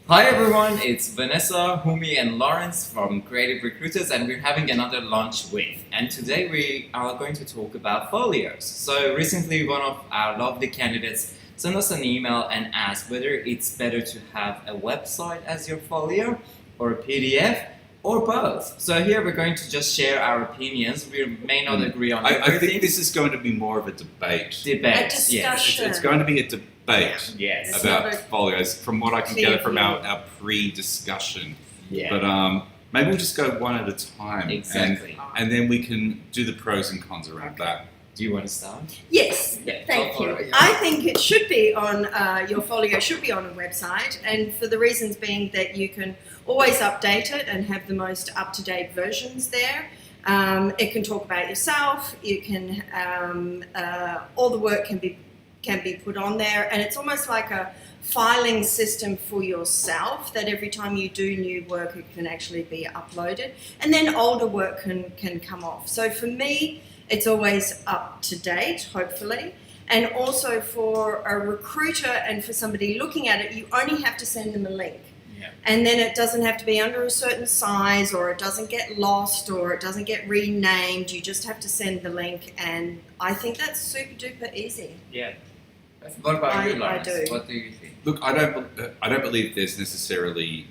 Hi everyone, it's Vanessa, Houman and Lawrence from Creative Recruiters, and we're having another lunch with. And today we are going to talk about folios. So recently one of our lovely candidates sent us an email and asked whether it's better to have a website as your folio or a PDF or both. So here we're going to just share our opinions. We may not agree on everything. I think this is going to be more of a debate. Debate, A discussion. It's going to be a debate Yes. about folios from what I can Clear gather from view. our pre-discussion. Yeah. But maybe we'll just go one at a time. Exactly. And then we can do the pros and cons around that. Do you want to start? Yes, Yeah, thank go for you. it, yeah. I think it should be on, your folio should be on a website, and for the reasons being that you can always update it and have the most up-to-date versions there. It can talk about yourself, you can, all the work can be put on there, and it's almost like a filing system for yourself that every time you do new work it can actually be uploaded, and then older work can come off. So for me, it's always up to date, hopefully. And also for a recruiter and for somebody looking at it, you only have to send them a link. Yeah. And then it doesn't have to be under a certain size, or it doesn't get lost, or it doesn't get renamed. You just have to send the link, and I think that's super duper easy. Yeah. What about you, I Lawrence? do. What do you think? Look, I don't believe there's necessarily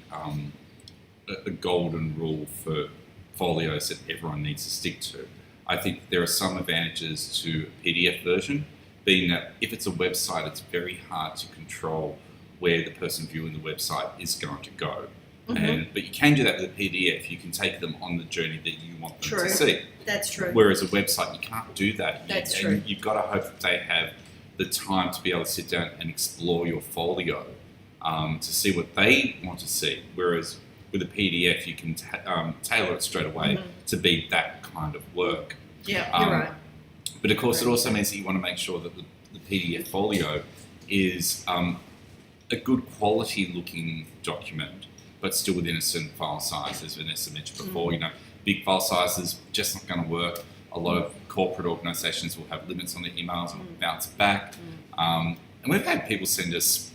a golden rule for folios that everyone needs to stick to. I think there are some advantages to a PDF version, being that if it's a website, it's very hard to control where the person viewing the website is going to go. Mm-hmm. But you can do that with a PDF. You can take them on the journey that you want them True. to see. That's true. Whereas a website, you can't do that. That's And true. You've got to hope that they have the time to be able to sit down and explore your folio to see what they want to see. Whereas with a PDF, you can tailor it straight away to be that kind of work. Yeah, you're right. But of course, it also means that you want to make sure that the PDF folio is a good quality looking document, but still within a certain file size, as Vanessa mentioned before. You know, big file sizes just not going to work. A lot of corporate organisations will have limits on their emails and bounce back. And we've had people send us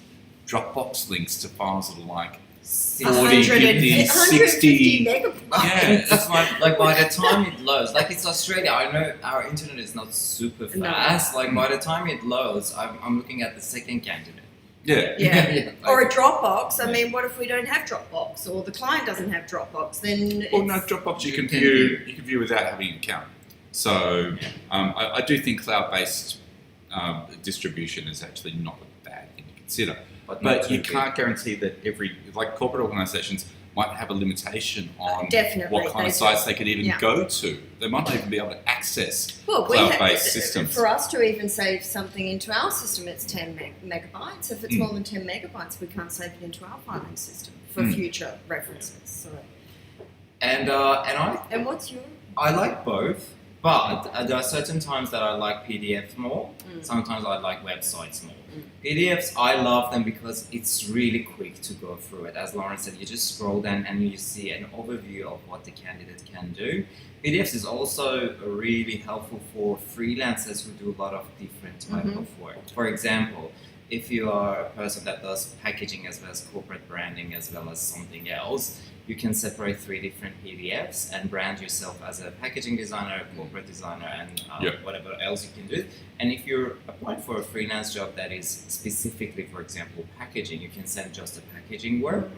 Dropbox links to files that are like 40, 50, 60. megabytes. Yeah, It's like by the time it loads, like it's Australia, I know our internet is not super No. fast. Like by the time it loads, I'm looking at the second candidate. Yeah. Yeah. Like- Or a Dropbox. I mean, what if we don't have Dropbox, or the client doesn't have Dropbox? Then Well, no, it's- Dropbox you can can view without having an account. So I do think cloud-based distribution is actually not a bad thing to consider. not But too you big. can't guarantee that like corporate organisations might have a limitation on Definitely, what kind they of do. sites they could even Yeah. go to. They might not even be able to access well, cloud-based systems. For us to even save something into our system, it's 10 megabytes. If it's more than 10 megabytes, we can't save it into our filing system for future references. So, And and what's your? I like both, but there are certain times that I like PDFs more. Sometimes I like websites more. PDFs, I love them because it's really quick to go through it. As Lawrence said, you just scroll down and you see an overview of what the candidate can do. PDFs is also really helpful for freelancers who do a lot of different type of work. For example, if you are a person that does packaging as well as corporate branding as well as something else, you can separate 3 different PDFs and brand yourself as a packaging designer, a corporate designer, and whatever else you can do. And if you're applying for a freelance job that is specifically, for example, packaging, you can send just a packaging work,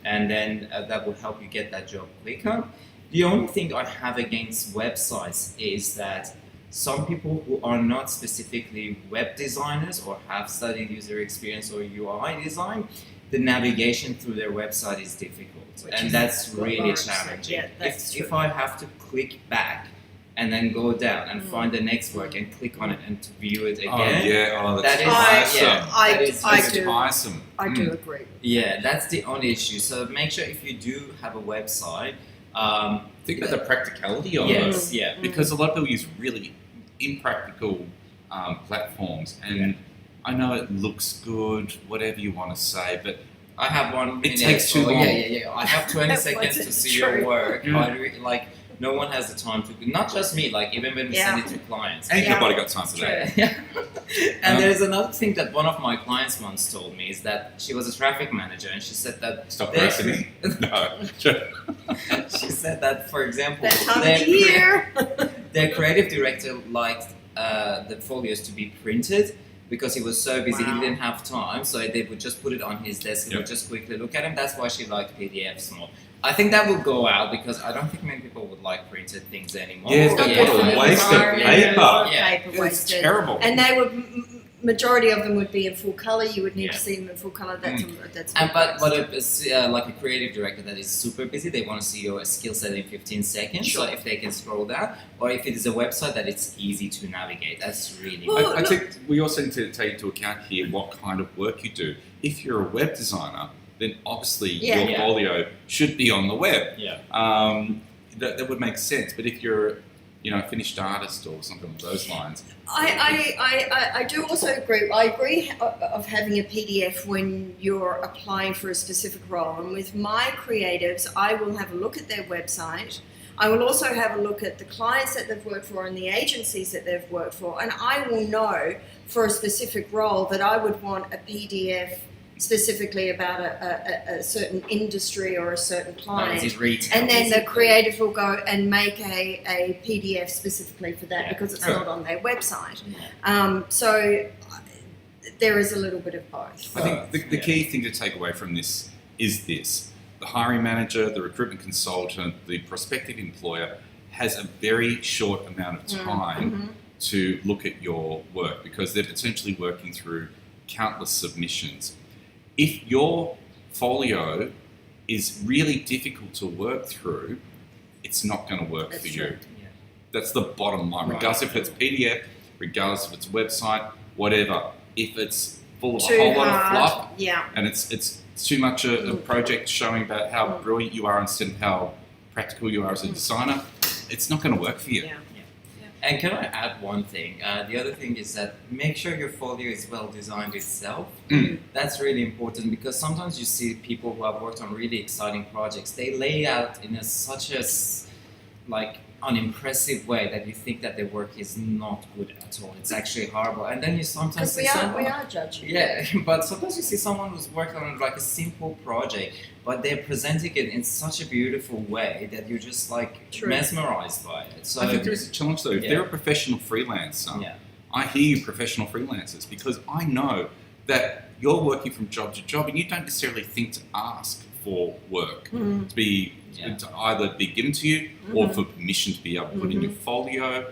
and then that will help you get that job quicker. The only thing I have against websites is that some people who are not specifically web designers or have studied user experience or UI design, the navigation through their website is difficult. And that's really Lawrence said. challenging. Yeah, that's If true. I have to click back and then go down and find the next work and click on it and to view it Oh again, yeah, that is tiresome. I That's do. tiresome. I do agree. yeah, that's the only issue. So make sure if you do have a website, Think about the practicality of yes, it. yeah, Because a lot of people use really impractical platforms, and I know it looks good, whatever you want to say, but I have one It minute. takes too long. Yeah. I have 20 That seconds to wasn't see true. your work. Yeah. I like no one has the time to. Not just me, like even when we send it to clients. Ain't nobody got time for that. Yeah. And there's another thing that one of my clients once told me is that she was a traffic manager, and she said that. Stop harassing me. No. She said that, for example, That time of the year. their creative director liked the folios to be printed because he was so busy, he didn't have time, so they would just put it on his desk and would just quickly look at him. That's why she liked PDFs more. I think that will go out because I don't think many people would like printed things anymore. Yeah, what a waste of paper. Paper It's wasted. terrible. And they would, majority of them would be in full colour. You would need to see them in full colour. That's But if it's like a creative director that is super busy, they want to see your skill set in 15 seconds. Sure. So if they can scroll down, or if it is a website that it's easy to navigate, that's really Well, I think we also need to take into account here what kind of work you do. If you're a web designer, then obviously your folio should be on the web. Yeah. That would make sense. But if you're a finished artist or something along those lines. I do also agree. I agree of having a PDF when you're applying for a specific role. And with my creatives, I will have a look at their website. I will also have a look at the clients that they've worked for and the agencies that they've worked for. And I will know for a specific role that I would want a PDF specifically about a certain industry or a certain client, and then the creative will go and make a PDF specifically for that because it's not on their website. So there is a little bit of both. I think the key thing to take away from this is this: the hiring manager, the recruitment consultant, the prospective employer has a very short amount of time to look at your work because they're potentially working through countless submissions. If your folio is really difficult to work through, it's not going to work for you. Yeah. That's the bottom line. Regardless if it's PDF, regardless if it's website, whatever. If it's full of a whole lot of fluff, and it's too much a project showing about how brilliant you are instead of how practical you are as a designer, it's not going to work for you. Yeah. And can I add one thing? The other thing is that make sure your folio is well designed itself. That's really important because sometimes you see people who have worked on really exciting projects, they lay out in such a unimpressive way that you think that their work is not good at all. It's actually horrible. And then you sometimes see we are judging. Yeah, but sometimes you see someone who's worked on like a simple project, but they're presenting it in such a beautiful way that you're just mesmerized by it. So I think there is a challenge though. If they're a professional freelancer, I hear you professional freelancers because I know that you're working from job to job and you don't necessarily think to ask for work to be to either be given to you or for permission to be able to put in your folio.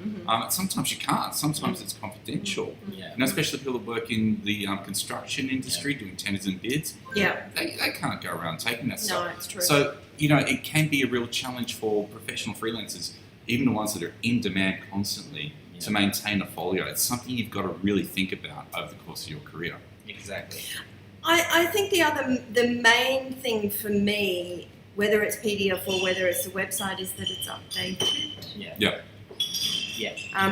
Sometimes you can't. Sometimes it's confidential. And especially people that work in the construction industry doing tenders and bids. They can't go around taking that stuff. No, it's true. So, it can be a real challenge for professional freelancers, even the ones that are in demand constantly, to maintain a folio. It's something you've got to really think about over the course of your career. Exactly. I think the main thing for me, whether it's PDF or whether it's the website, is that it's updated.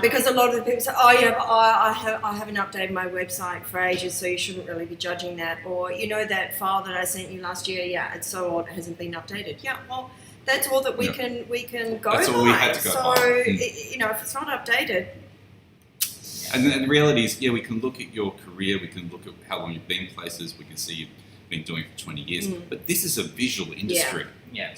Because a lot of the people say, I haven't updated my website for ages, so you shouldn't really be judging that. Or, that file that I sent you last year, it's so old, it hasn't been updated. Yeah, well, that's all that we can go that's by. All we had to go so, by. If it's not updated. And the reality is, we can look at your career, we can look at how long you've been places, we can see you've been doing it for 20 years, but this is a visual industry.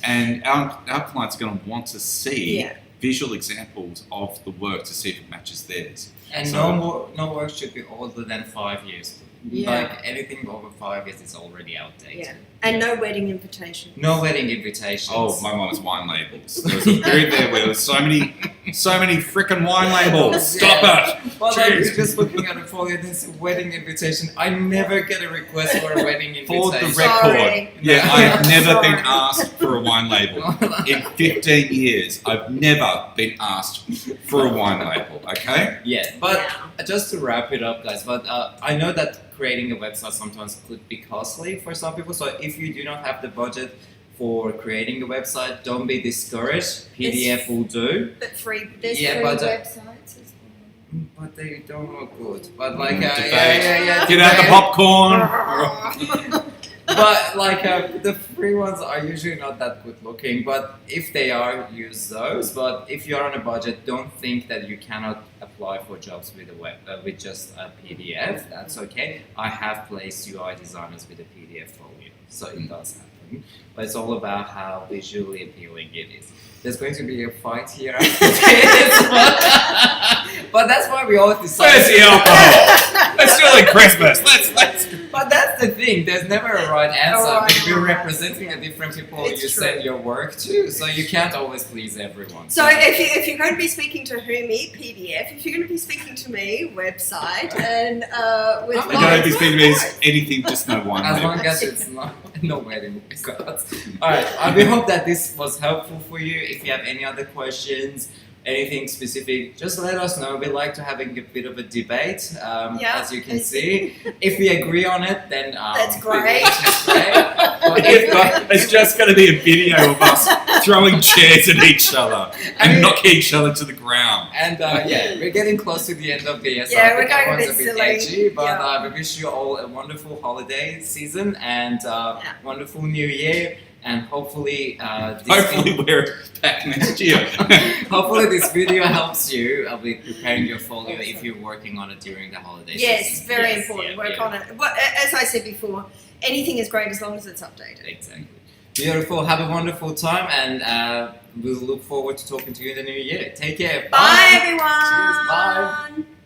And our clients are going to want to see visual examples of the work to see if it matches theirs. And no work should be older than 5 years. Like anything over 5 years is already outdated. And no wedding invitations. No wedding invitations. Oh, my mum's wine labels. There was a period there where there was so many frickin' wine labels. Stop it! Well, I'm just looking at a folio, this wedding invitation. I never get a request for a wedding invitation. For the record, I have never been asked for a wine label. In 15 years, I've never been asked for a wine label, okay? Yeah, but just to wrap it up, guys, I know that creating a website sometimes could be costly for some people, so if you do not have the budget for creating a website, don't be discouraged. PDF will do. But there's free websites as well. But they don't look good. But get out the popcorn. But but like the free ones are usually not that good looking. But if they are, use those. But if you're on a budget, don't think that you cannot apply for jobs with with just a PDF. That's okay. I have placed UI designers with a PDF folio, so it does happen. But it's all about how visually appealing it is. There's going to be a fight here after this, but that's why we always decide. Where's the alcohol? It's still Christmas. Let's. But that's the thing. There's never a right answer. right We're answer. representing the different people It's you true. send your work to, so you can't always please everyone. So if you're going to be speaking to Houman, PDF, if you're going to be speaking to me, website, and with I'm I don't know if Lawrence, it's been website. anything, just no one. as label. long as it's not no wedding cards. Alright, we hope that this was helpful for you. If you have any other questions, anything specific, just let us know. We like to have a bit of a debate, as you can see. If we agree on it, then That's great. That's great. But It's just going to be a video of us throwing chairs at each other and knocking each other to the ground. And we're getting close to the end of the year, so Yeah, I we're think going a everyone's bit edgy, silly. but Yeah. we wish you all a wonderful holiday season and wonderful new year, and hopefully Hopefully we're back next year. hopefully this video helps you with preparing your folio if you're working on it during the holiday Yes, season. very Yes, important. yeah, Work yeah. on it. Well, as I said before, anything is great as long as it's updated. Exactly. Beautiful. Have a wonderful time, and we'll look forward to talking to you in the new year. Take care. Bye everyone. Cheers. Bye.